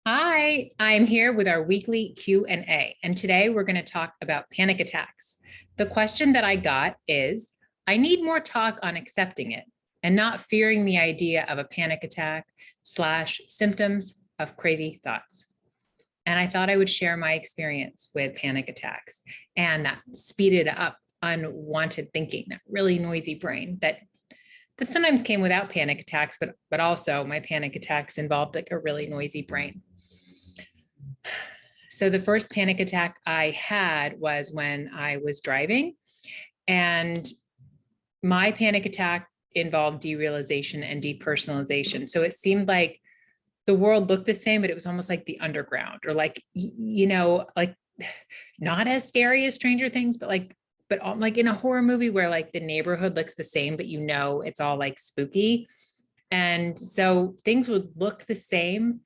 Hi, I'm here with our weekly Q&A, and today we're going to talk about panic attacks. The question that I got is, I need more talk on accepting it and not fearing the idea of a panic attack slash symptoms of crazy thoughts. And I thought I would share my experience with panic attacks and that speeded up unwanted thinking, that really noisy brain that sometimes came without panic attacks, but also my panic attacks involved like a really noisy brain. So the first panic attack I had was when I was driving, and my panic attack involved derealization and depersonalization. So it seemed like the world looked the same, but it was almost like the underground, or like, like not as scary as Stranger Things, but like in a horror movie where like the neighborhood looks the same, but it's all like spooky. And so things would look the same,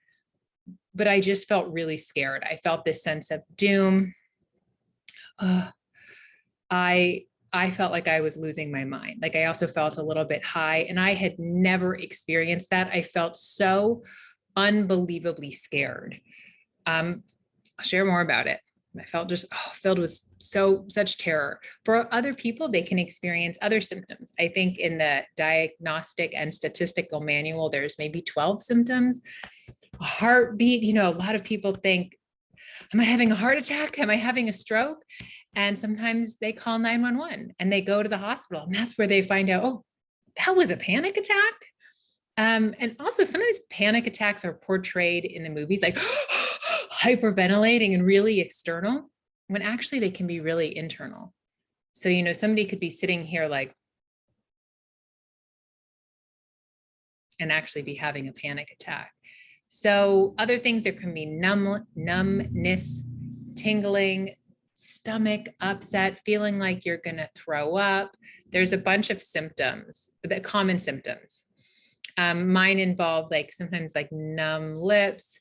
but I just felt really scared. I felt this sense of doom. Uh, I I felt like I was losing my mind. Like I also felt a little bit high, and I had never experienced that. I felt so unbelievably scared. I'll share more about it. I felt just filled with such terror. For other people, they can experience other symptoms. I think in the diagnostic and statistical manual, there's maybe 12 symptoms. A heartbeat, a lot of people think, am I having a heart attack? Am I having a stroke? And sometimes they call 911 and they go to the hospital. And that's where they find out, oh, that was a panic attack. And also sometimes panic attacks are portrayed in the movies like hyperventilating and really external, when actually they can be really internal. So, somebody could be sitting here like, and actually be having a panic attack. So other things, there can be numbness, tingling, stomach upset, feeling like you're going to throw up. There's a bunch of symptoms, the common symptoms. Mine involved like sometimes like numb lips.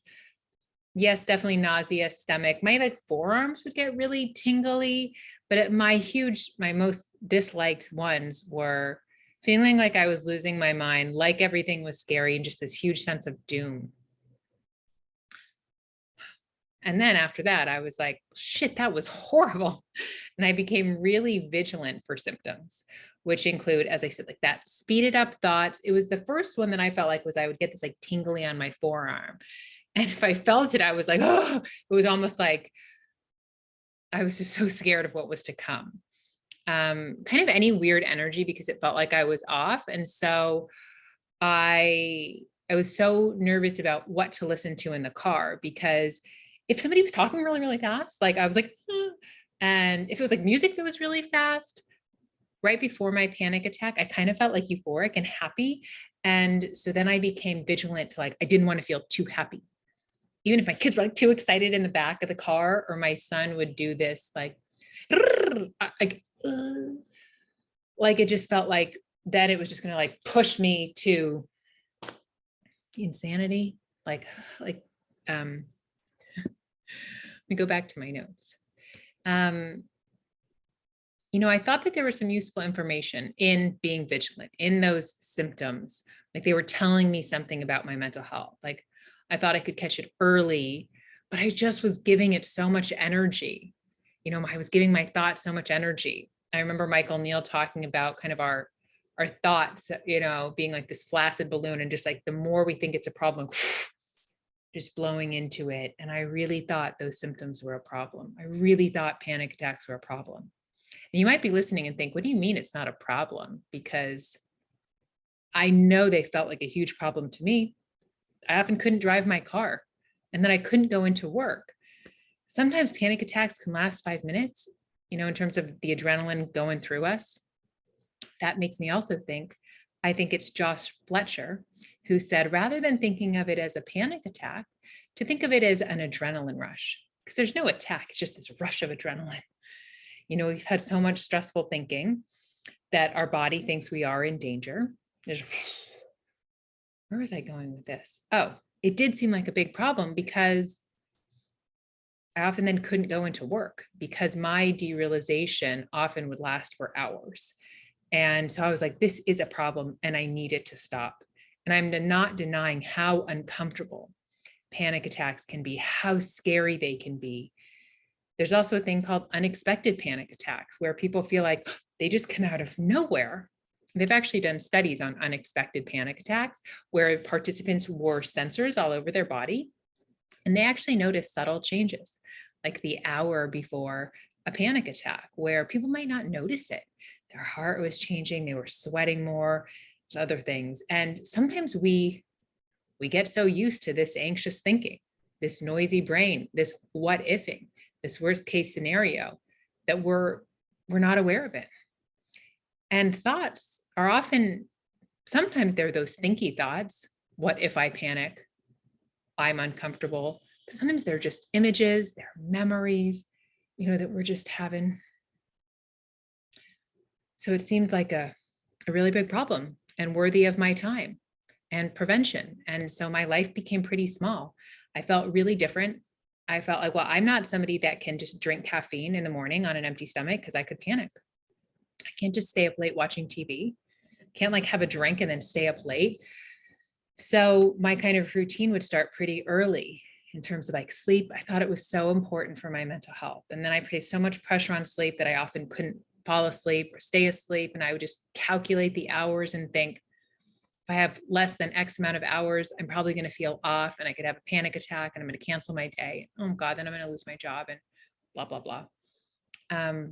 Yes, definitely nausea, stomach. My like forearms would get really tingly, but my most disliked ones were feeling like I was losing my mind, like everything was scary, and just this huge sense of doom. And then after that, I was like, shit, that was horrible. And I became really vigilant for symptoms, which include, as I said, like that speeded up thoughts. It was the first one that I felt like was I would get this like tingly on my forearm. And if I felt it, I was like, oh, it was almost like I was just so scared of what was to come. Kind of any weird energy because it felt like I was off. And so I I was so nervous about what to listen to in the car, because if somebody was talking really, really fast, like I was like, and if it was like music that was really fast, right before my panic attack, I kind of felt like euphoric and happy. And so then I became vigilant to like, I didn't want to feel too happy. Even if my kids were like too excited in the back of the car, or my son would do this like, like it just felt like that it was just going to like push me to insanity. Like um let me go back to my notes. um I thought that there was some useful information in being vigilant in those symptoms, like they were telling me something about my mental health. Like I thought I could catch it early, but I just was giving it so much energy. I was giving my thoughts so much energy. I remember Michael Neal talking about kind of our thoughts, being like this flaccid balloon, and just like the more we think it's a problem, just blowing into it. And I really thought those symptoms were a problem. I really thought panic attacks were a problem. And you might be listening and think, what do you mean it's not a problem? Because I know they felt like a huge problem to me. I often couldn't drive my car, and then I couldn't go into work. Sometimes panic attacks can last 5 minutes, in terms of the adrenaline going through us. That makes me also think, I think it's Josh Fletcher who said, rather than thinking of it as a panic attack, to think of it as an adrenaline rush, because there's no attack, it's just this rush of adrenaline. We've had so much stressful thinking that our body thinks we are in danger. There's, where was I going with this? Oh, it did seem like a big problem because I often then couldn't go into work because my derealization often would last for hours. And so I was like, this is a problem and I need it to stop. And I'm not denying how uncomfortable panic attacks can be, how scary they can be. There's also a thing called unexpected panic attacks, where people feel like they just come out of nowhere. They've actually done studies on unexpected panic attacks where participants wore sensors all over their body, and they actually noticed subtle changes, like the hour before a panic attack, where people might not notice it. Their heart was changing, they were sweating more, other things. And sometimes we get so used to this anxious thinking, this noisy brain, this what ifing, this worst case scenario, that we're not aware of it. And thoughts are often, sometimes they're those thinky thoughts. What if I panic? I'm uncomfortable. But sometimes they're just images, they're memories, that we're just having. So it seemed like a really big problem and worthy of my time and prevention. And so my life became pretty small. I felt really different. I felt like, well, I'm not somebody that can just drink caffeine in the morning on an empty stomach because I could panic. I can't just stay up late watching TV. Can't like have a drink and then stay up late. So my kind of routine would start pretty early in terms of like sleep. I thought it was so important for my mental health. And then I placed so much pressure on sleep that I often couldn't fall asleep or stay asleep. And I would just calculate the hours and think, if I have less than X amount of hours, I'm probably going to feel off and I could have a panic attack and I'm going to cancel my day. Oh God, then I'm going to lose my job and blah, blah, blah. It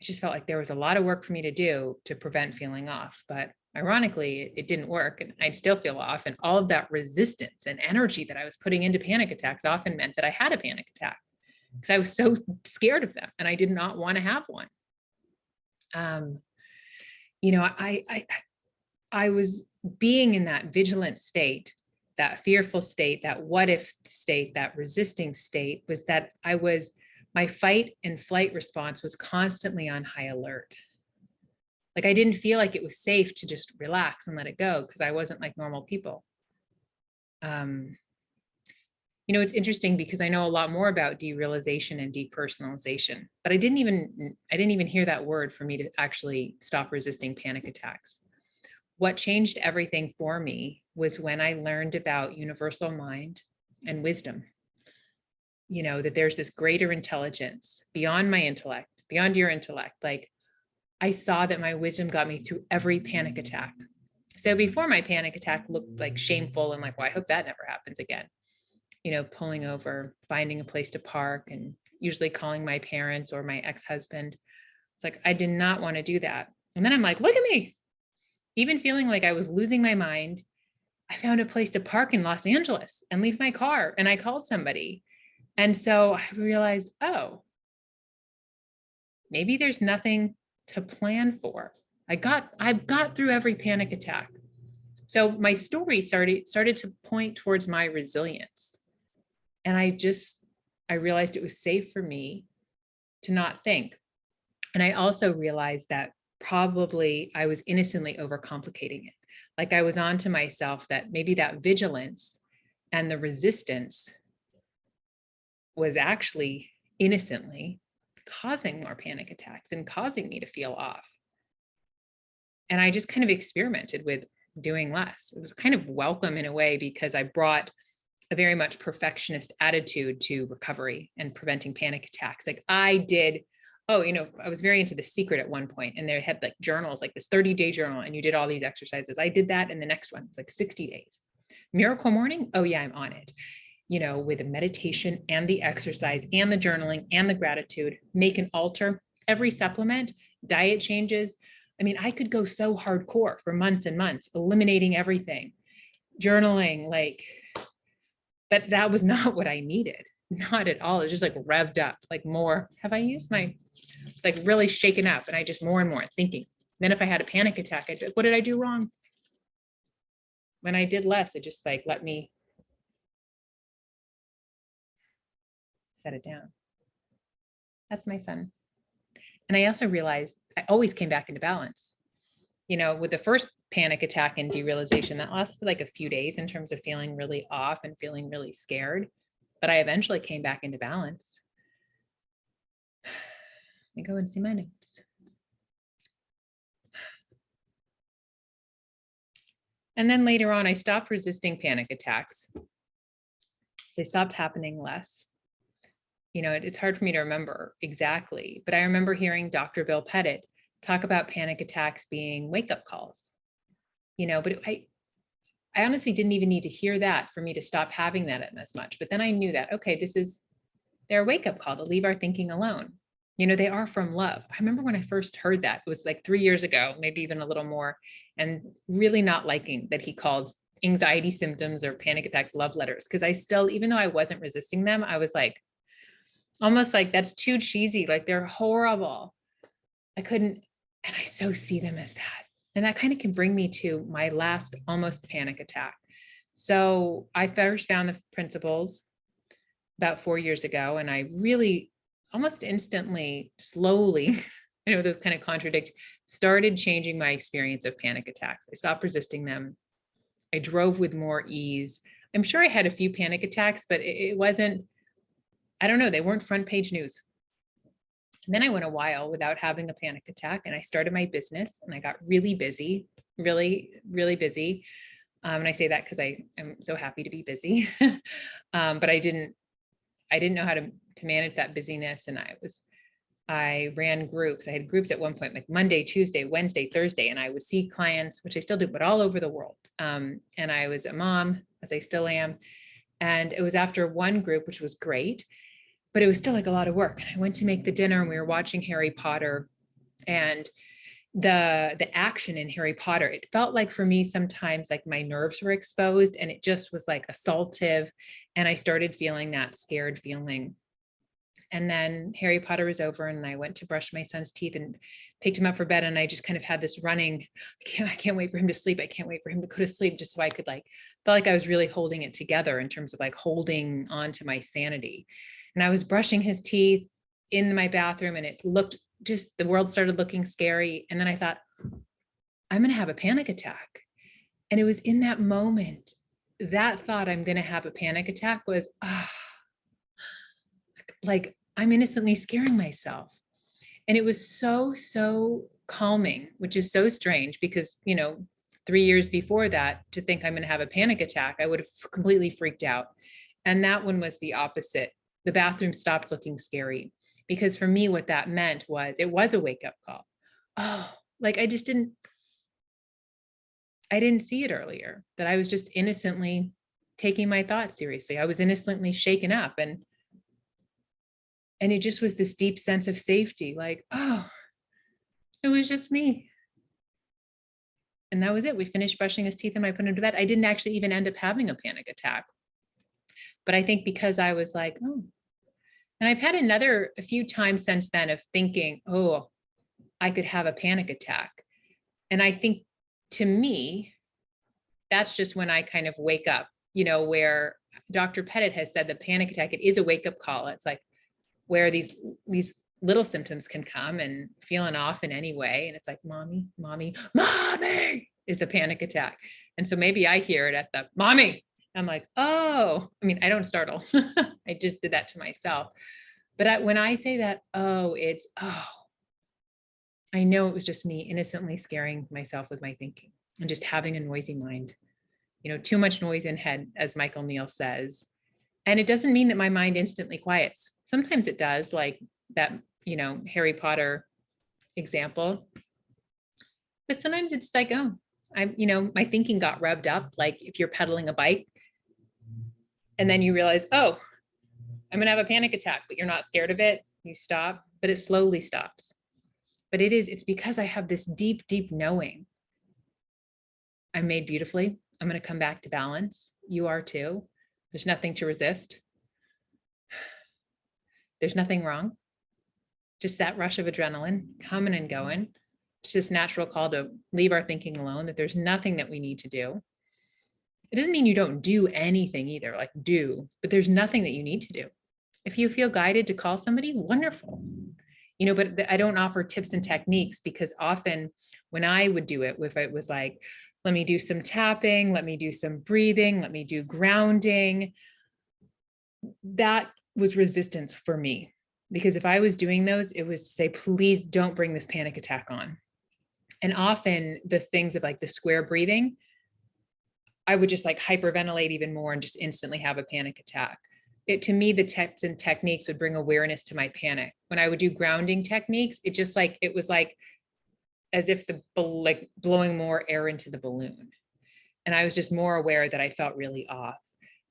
just felt like there was a lot of work for me to do to prevent feeling off. But ironically, it didn't work and I'd still feel off. And all of that resistance and energy that I was putting into panic attacks often meant that I had a panic attack because I was so scared of them and I did not want to have one. I was being in that vigilant state, that fearful state, that what if state, that resisting state, was that my fight and flight response was constantly on high alert. Like I didn't feel like it was safe to just relax and let it go because I wasn't like normal people. It's interesting because I know a lot more about derealization and depersonalization, but I didn't even hear that word for me to actually stop resisting panic attacks. What changed everything for me was when I learned about universal mind and wisdom. That there's this greater intelligence beyond my intellect, beyond your intellect. Like I saw that my wisdom got me through every panic attack. So before my panic attack looked like shameful and like, well, I hope that never happens again. Pulling over, finding a place to park and usually calling my parents or my ex-husband. It's like, I did not want to do that. And then I'm like, look at me. Even feeling like I was losing my mind, I found a place to park in Los Angeles and leave my car. And I called somebody. And so I realized, oh, maybe there's nothing to plan for. I got through every panic attack. So my story started to point towards my resilience. And I realized it was safe for me to not think. And I also realized that probably I was innocently overcomplicating it. Like I was onto myself that maybe that vigilance and the resistance was actually innocently causing more panic attacks and causing me to feel off. And I just kind of experimented with doing less. It was kind of welcome in a way because I brought a very much perfectionist attitude to recovery and preventing panic attacks. Like I was very into The Secret at one point, and they had like journals, like this 30-day journal, and you did all these exercises. I did that, and the next one was like 60 days. Miracle Morning, oh yeah, I'm on it. With the meditation and the exercise and the journaling and the gratitude, make an alter, every supplement, diet changes. I mean, I could go so hardcore for months and months, eliminating everything, journaling, but that was not what I needed. Not at all. It was just like revved up, like more. It's like really shaken up, and I just more and more thinking. Then if I had a panic attack, what did I do wrong? When I did less, it just like let me set it down. That's my son. And I also realized I always came back into balance. With the first panic attack and derealization, that lasted like a few days in terms of feeling really off and feeling really scared. But I eventually came back into balance. Let me go and see my notes. And then later on, I stopped resisting panic attacks. They stopped happening less. It's hard for me to remember exactly, but I remember hearing Dr. Bill Pettit talk about panic attacks being wake-up calls, but I honestly didn't even need to hear that for me to stop having that as much. But then I knew that, okay, they're a wake-up call to leave our thinking alone. They are from love. I remember when I first heard that, it was like 3 years ago, maybe even a little more, and really not liking that he called anxiety symptoms or panic attacks love letters. Because I still, even though I wasn't resisting them, I was like, almost like that's too cheesy. Like they're horrible. I couldn't, and I so see them as that. And that kind of can bring me to my last almost panic attack. So I first found the principles about 4 years ago, and I really almost instantly, slowly, I know those kind of contradict, started changing my experience of panic attacks. I stopped resisting them. I drove with more ease. I'm sure I had a few panic attacks, but it wasn't, I don't know, they weren't front page news. And then I went a while without having a panic attack, and I started my business and I got really busy, really, really busy. And I say that because I am so happy to be busy. But I didn't know how to manage that busyness. And I ran groups. I had groups at one point, like Monday, Tuesday, Wednesday, Thursday, and I would see clients, which I still do, but all over the world. And I was a mom, as I still am. And it was after one group, which was great, but it was still like a lot of work. And I went to make the dinner and we were watching Harry Potter, and the action in Harry Potter, it felt like for me sometimes like my nerves were exposed and it just was like assaultive. And I started feeling that scared feeling. And then Harry Potter was over and I went to brush my son's teeth and picked him up for bed. And I just kind of had this running, I can't wait for him to sleep. I can't wait for him to go to sleep, just so I could felt like I was really holding it together in terms of like holding on to my sanity. And I was brushing his teeth in my bathroom and it looked just, the world started looking scary. And then I thought, I'm going to have a panic attack. And it was in that moment, that thought, I'm going to have a panic attack, was like I'm innocently scaring myself. And it was so calming, which is so strange because, 3 years before that, to think I'm going to have a panic attack, I would have completely freaked out. And that one was the opposite. The bathroom stopped looking scary, because for me, what that meant was it was a wake up call. Oh, like I didn't see it earlier, that I was just innocently taking my thoughts seriously. I was innocently shaken up, and it just was this deep sense of safety, like, oh, it was just me. And that was it. We finished brushing his teeth and I put him to bed. I didn't actually even end up having a panic attack. But I think because I was like, oh, and I've had a few times since then of thinking, oh, I could have a panic attack. And I think, to me, that's just when I kind of wake up, where Dr. Pettit has said the panic attack, it is a wake up call. It's like where these little symptoms can come and feeling off in any way. And it's like, mommy is the panic attack. And so maybe I hear it at the mommy. I'm like, oh, I mean, I don't startle. I just did that to myself. But when I say that, I know it was just me innocently scaring myself with my thinking and just having a noisy mind, too much noise in head, as Michael Neal says. And it doesn't mean that my mind instantly quiets. Sometimes it does, like that, Harry Potter example. But sometimes it's like, oh, my thinking got revved up. Like if you're pedaling a bike and then you realize, oh, I'm going to have a panic attack, but you're not scared of it. You stop, but it slowly stops. But it's because I have this deep, deep knowing. I'm made beautifully. I'm going to come back to balance. You are too. There's nothing to resist. There's nothing wrong. Just that rush of adrenaline coming and going. Just this natural call to leave our thinking alone, that there's nothing that we need to do. It doesn't mean you don't do anything either, like do, but there's nothing that you need to do. If you feel guided to call somebody, wonderful. But I don't offer tips and techniques, because often when I would do it, if it was like, let me do some tapping, let me do some breathing, let me do grounding, that was resistance for me. Because if I was doing those, it was to say, please don't bring this panic attack on. And often the things of like the square breathing, I would just like hyperventilate even more and just instantly have a panic attack. To me, the tips and techniques would bring awareness to my panic. When I would do grounding techniques, it was like as if like blowing more air into the balloon. And I was just more aware that I felt really off.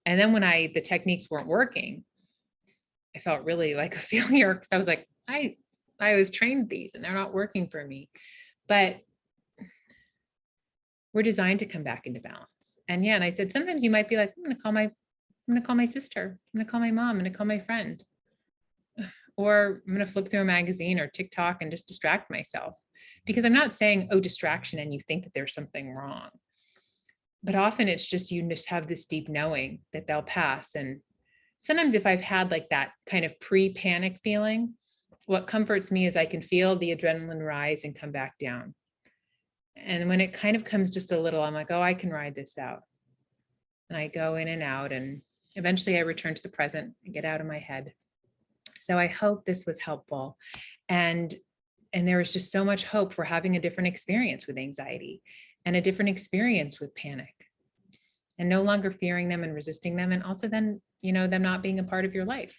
And then when the techniques weren't working, I felt really like a failure because I was like, I was trained these and they're not working for me. But we're designed to come back into balance. And yeah, and I said, sometimes you might be like, I'm going to call my sister. I'm going to call my mom. I'm going to call my friend. Or I'm going to flip through a magazine or TikTok and just distract myself. Because I'm not saying, oh, distraction, and you think that there's something wrong. But often it's just, you just have this deep knowing that they'll pass. And sometimes if I've had like that kind of pre-panic feeling, what comforts me is I can feel the adrenaline rise and come back down. And when it kind of comes just a little, I'm like, oh, I can ride this out. And I go in and out, and eventually I return to the present and get out of my head. So I hope this was helpful. And there was just so much hope for having a different experience with anxiety and a different experience with panic, and no longer fearing them and resisting them. And also then, them not being a part of your life.